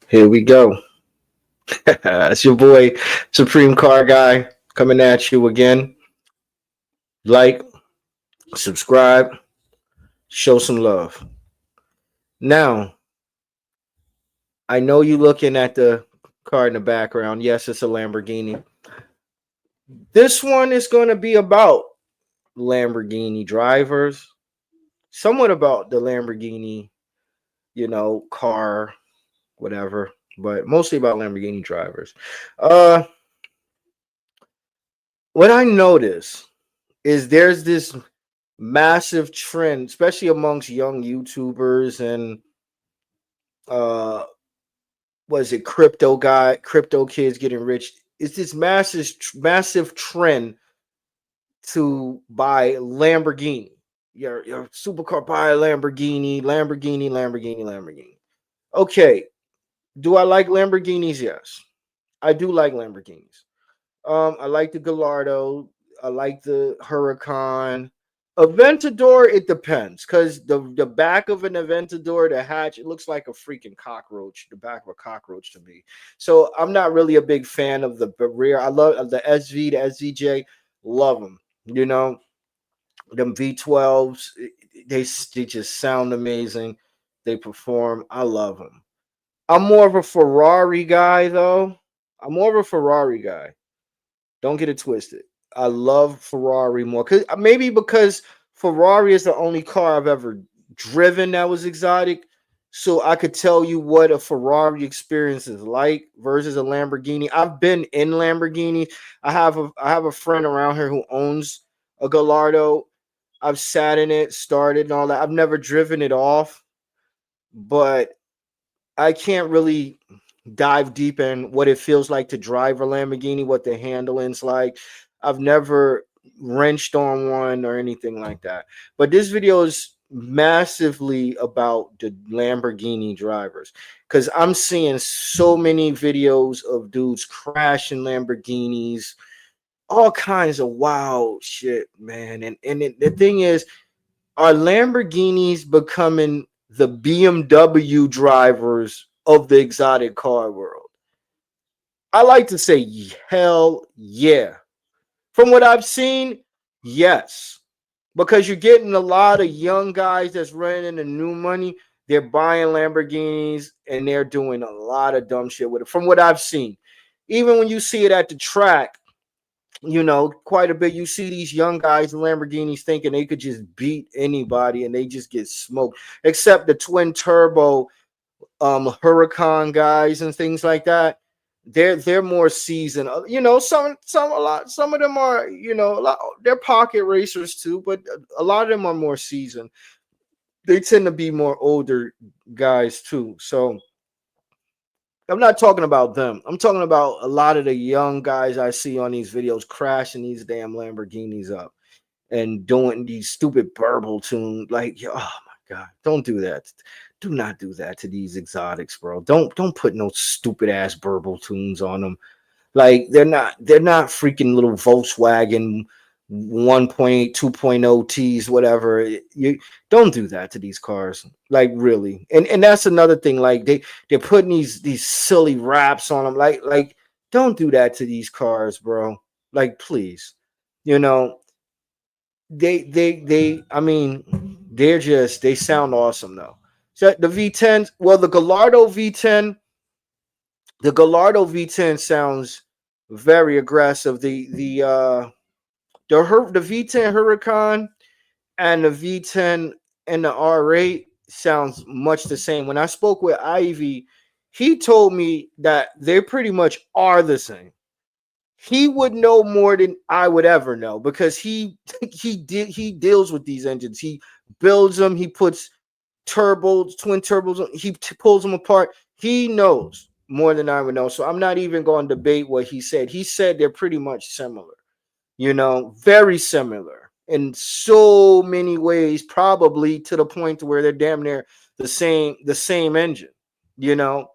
Here we go. It's your boy, Supreme Car Guy, coming at you again. Like, subscribe, show some love. Now, I know you looking at the car in the background. Yes, it's a Lamborghini. This one is going to be about Lamborghini drivers, somewhat about the Lamborghini, car, whatever, but mostly about Lamborghini drivers. Uh, what I notice is there's this massive trend, especially amongst young YouTubers and uh was it crypto kids getting rich. It's this massive trend to buy Lamborghini. Your supercar, buy a Lamborghini. Okay, do I like Lamborghinis? Yes, I do like Lamborghinis. I like the Gallardo. I like the Huracan. Aventador, it depends, because the back of an Aventador, the hatch, it looks like a freaking cockroach, the back of a cockroach to me. So I'm not really a big fan of the rear. I love the SV, the SVJ, love them. Them V12s, they just sound amazing. They perform. I love them. I'm more of a Ferrari guy, though. I'm more of a Ferrari guy. Don't get it twisted. I love Ferrari more, maybe because Ferrari is the only car I've ever driven that was exotic. So I could tell you what a Ferrari experience is like versus a Lamborghini. I've been in Lamborghini. I have a friend around here who owns a Gallardo. I've sat in it, started and all that. I've never driven it off, but I can't really dive deep in what it feels like to drive a Lamborghini, what the handling's like. I've never wrenched on one or anything like that. But this video is massively about the Lamborghini drivers, because I'm seeing so many videos of dudes crashing Lamborghinis, all kinds of wild shit, man. The thing is, are Lamborghinis becoming the BMW drivers of the exotic car world? I like to say hell yeah. From what I've seen, yes. Because you're getting a lot of young guys that's running into new money. They're buying Lamborghinis and they're doing a lot of dumb shit with it. From what I've seen, even when you see it at the track, quite a bit. You see these young guys in Lamborghinis thinking they could just beat anybody and they just get smoked. Except the twin turbo Huracan guys and things like that. They're more seasoned. Some of them are, they're pocket racers too, but a lot of them are more seasoned. They tend to be more older guys too. So I'm not talking about them. I'm talking about a lot of the young guys I see on these videos crashing these damn Lamborghinis up and doing these stupid burble tunes. Like, oh my god, don't do that. Do not do that to these exotics, bro. Don't put no stupid ass burble tunes on them. Like they're not freaking little Volkswagen 1.8, 2.0 T's, whatever. You don't do that to these cars. Like really. And that's another thing. Like they're putting these silly wraps on them. Like don't do that to these cars, bro. Like please. You know, they I mean, they sound awesome though. So the V10, well, the Gallardo V10 sounds very aggressive. The V10 Huracan and the V10 and the R8 sounds much the same. When I spoke with Ivy, he told me that they pretty much are the same. He would know more than I would ever know because he deals with these engines. He builds them. He puts twin turbos. He pulls them apart. He knows more than I would know. So I'm not even going to debate what he said. He said they're pretty much similar. Very similar in so many ways, probably to the point to where they're damn near the same engine. You know,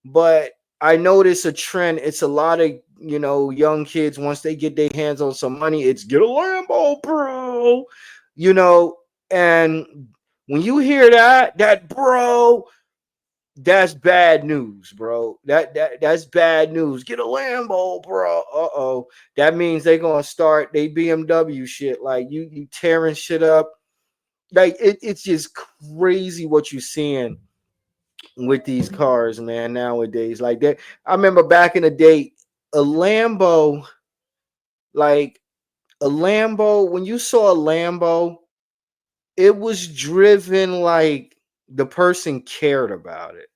but I notice a trend. It's a lot of young kids, once they get their hands on some money, it's get a Lambo, bro. You know, and when you hear that bro, that's bad news, bro. That's bad news. Get a Lambo, bro. Uh-oh. That means they're gonna start they BMW shit. Like you tearing shit up. Like it's just crazy what you're seeing with these cars, man, nowadays. Like that. I remember back in the day, a Lambo, like a Lambo, when you saw a Lambo, it was driven like the person cared about it.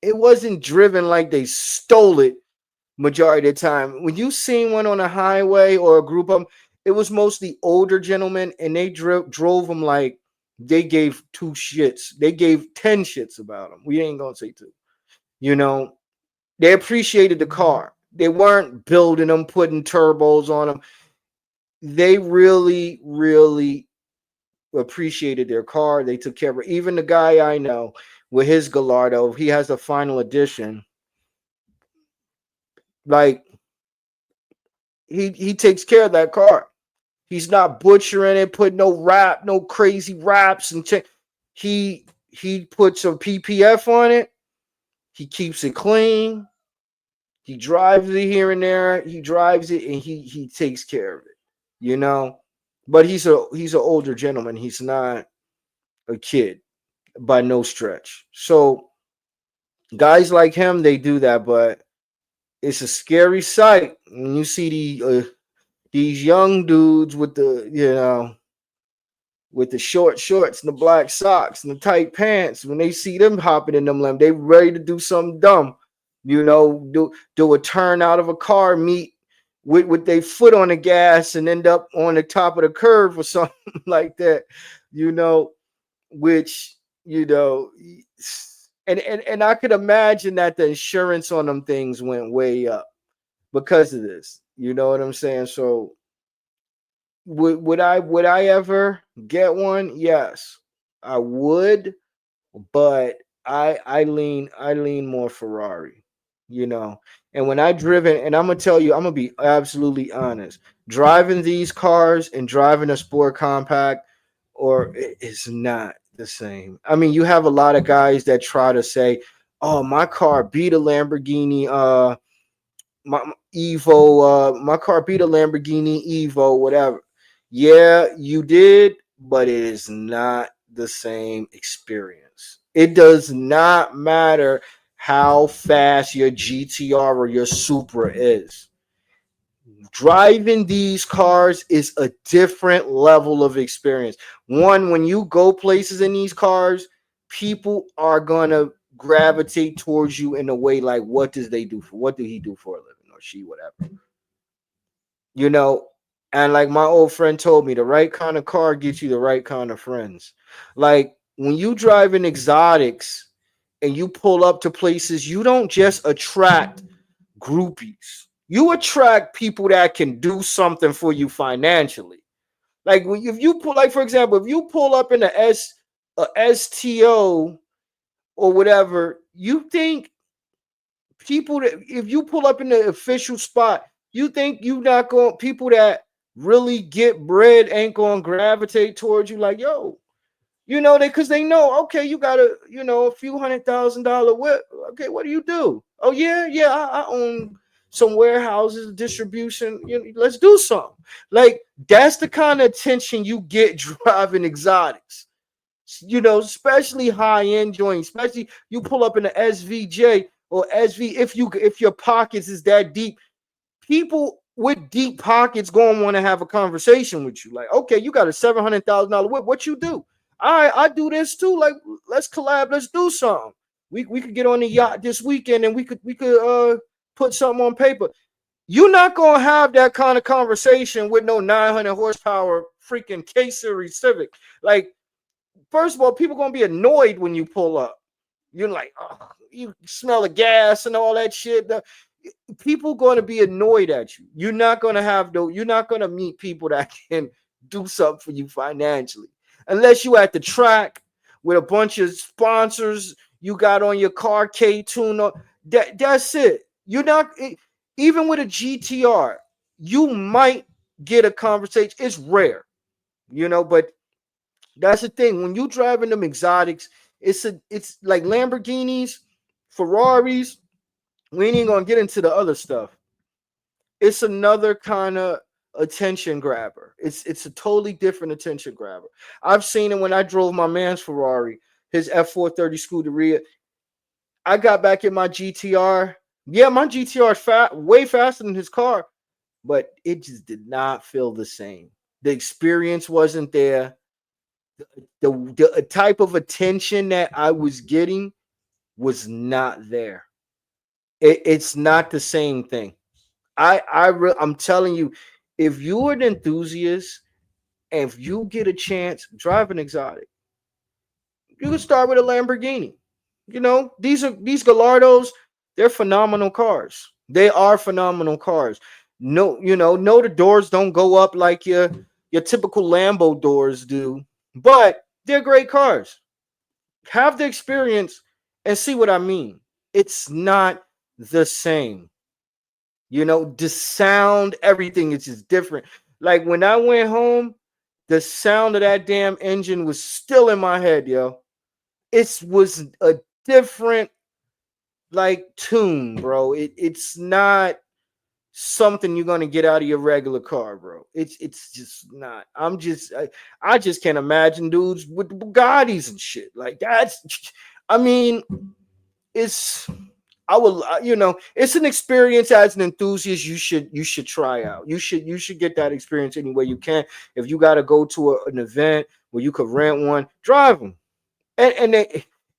It wasn't driven like they stole it majority of the time. When you seen one on a highway or a group of them, it was mostly older gentlemen, and they drove them like they gave two shits. They gave 10 shits about them. We ain't gonna say two. You know, they appreciated the car. They weren't building them, putting turbos on them. They really, really appreciated their car. They took care of it. Even the guy I know with his Gallardo, he has the final edition. Like he takes care of that car. He's not butchering it, put no crazy wraps and he puts some PPF on it. He keeps it clean. He drives it here and there. He drives it and he takes care of it. You know, but he's an older gentleman. He's not a kid by no stretch. So guys like him, they do that, but it's a scary sight when you see these young dudes with the short shorts and the black socks and the tight pants. When they see them hopping in them limb, they ready to do something dumb. Do a turn out of a car, meet with their foot on the gas and end up on the top of the curve or something like that. You know, which you know, and I could imagine that the insurance on them things went way up because of this. You know what I'm saying? So would I ever get one? Yes, I would, but I lean more Ferrari, you know. And when I driven, and I'm gonna tell you, I'm gonna be absolutely honest. Driving these cars and driving a sport compact, or it's not the same. I mean, you have a lot of guys that try to say, "Oh, my car beat a Lamborghini." My Evo, my car beat a Lamborghini Evo, whatever. Yeah, you did, but it is not the same experience. It does not matter how fast your GTR or your Supra is. Driving these cars is a different level of experience. One, when you go places in these cars, people are gonna gravitate towards you in a way like, what do he do for a living, or she, whatever, you know. And like my old friend told me, the right kind of car gets you the right kind of friends. Like when you drive in exotics and you pull up to places, you don't just attract groupies. You attract people that can do something for you financially. Like if you pull, like for example, if you pull up in a STO or whatever, you think people that, if you pull up in the official spot, you think you not going, people that really get bread ain't going to gravitate towards you like, yo, you know, they, because they know, okay, you got a few $100,000 whip. Okay, what do you do? Oh yeah, I own some warehouses, distribution. Let's do something. Like that's the kind of attention you get driving exotics. Especially high end joints. Especially you pull up in the SVJ or SV. If your pockets is that deep, people with deep pockets gonna want to have a conversation with you. Like, okay, you got a $700,000 whip. What you do? I do this too. Like, let's collab. Let's do something. We could get on the yacht this weekend and we could put something on paper. You're not gonna have that kind of conversation with no 900 horsepower freaking K Series Civic. Like, first of all, people gonna be annoyed when you pull up. You're like, oh, you smell of gas and all that shit. People going to be annoyed at you. You're not going to meet people that can do something for you financially. Unless you at the track with a bunch of sponsors you got on your car, K-Tune. That's it. You're not, even with a GTR, you might get a conversation. It's rare, but That's the thing. When you driving them exotics, it's like Lamborghinis, Ferraris. We ain't even gonna get into the other stuff. It's another kind of attention grabber. It's a totally different attention grabber. I've seen it when I drove my man's Ferrari, his F430 Scuderia. I got back in my GTR. Yeah, my GTR is way faster than his car, but it just did not feel the same. The experience wasn't there. The type of attention that I was getting was not there. It's not the same thing. I'm telling you, if you're an enthusiast and if you get a chance, drive an exotic. You can start with a Lamborghini. These Gallardos, they're phenomenal cars. They are phenomenal cars. No, no, the doors don't go up like your typical Lambo doors do, but they're great cars. Have the experience and see what I mean. It's not the same. The sound, everything is just different. Like when I went home, the sound of that damn engine was still in my head, yo. It was a different like tune, bro. It's not something you're gonna get out of your regular car, bro. It's just not. I just can't imagine dudes with Bugattis and shit. Like that's I mean, it's I will, it's an experience as an enthusiast. You should try out. You should get that experience any way you can. If you got to go to an event where you could rent one, drive them, and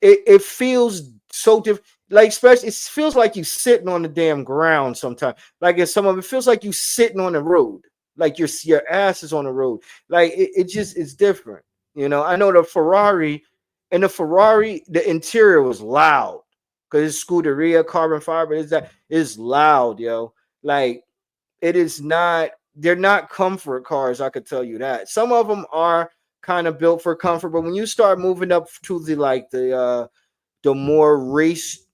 it feels so different. Like especially, it feels like you sitting on the damn ground sometimes. Like in some of it feels like you sitting on the road, like your ass is on the road. Like it just it's different. I know the interior was loud because it's Scuderia carbon fiber. Is loud, yo. Like it is not. They're not comfort cars. I could tell you that. Some of them are kind of built for comfort, but when you start moving up to the more race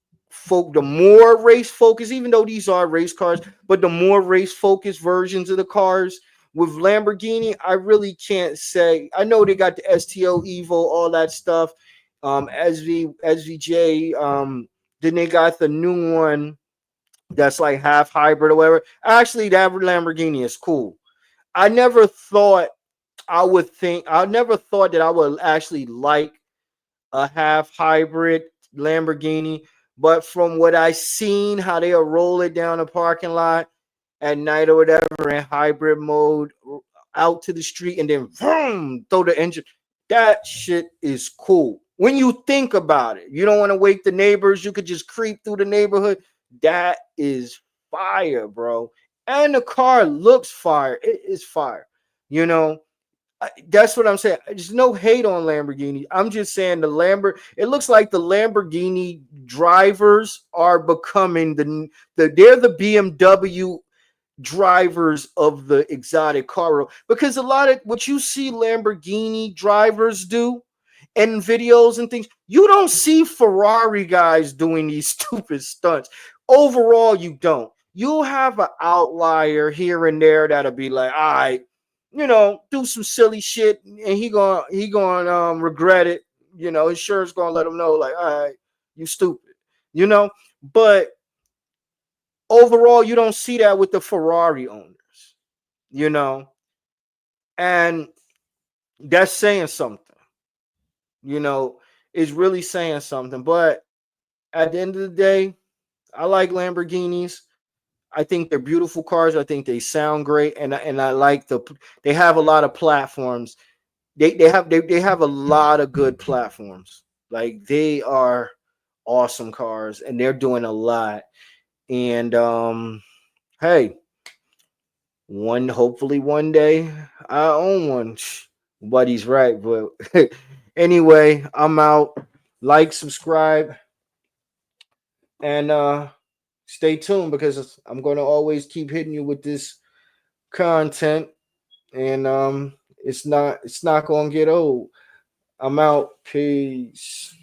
focused, even though these are race cars, but the more race focused versions of the cars with Lamborghini, I really can't say. I know they got the STO Evo, all that stuff, SVJ. Then they got the new one that's like half hybrid or whatever. Actually, that Lamborghini is cool. I never thought I never thought that I would actually like a half hybrid Lamborghini, but from what I seen, how they'll roll it down the parking lot at night or whatever in hybrid mode out to the street and then vroom, throw the engine. That shit is cool. When you think about it, you don't want to wake the neighbors. You could just creep through the neighborhood. That is fire, bro. And the car looks fire. It is fire. You know, that's what I'm saying. There's no hate on Lamborghini. I'm just saying it looks like the Lamborghini drivers are becoming they're the BMW drivers of the exotic car world, because a lot of what you see Lamborghini drivers do in videos and things, you don't see Ferrari guys doing these stupid stunts. Overall, you don't. You'll have an outlier here and there that'll be like, all right, do some silly shit, and he gonna regret it. His insurance gonna let him know, like, all right, you stupid. You know, but overall, you don't see that with the Ferrari owners. You know, and that's saying something. You know, is really saying something. But at the end of the day, I like Lamborghinis. I think they're beautiful cars. I think they sound great, and I like they have a lot of platforms. They have a lot of good platforms. Like they are awesome cars, and they're doing a lot. And hey, hopefully one day I own one. But he's right. But anyway, I'm out. Like, subscribe, and stay tuned because I'm gonna always keep hitting you with this content, and it's not gonna get old. I'm out. Peace.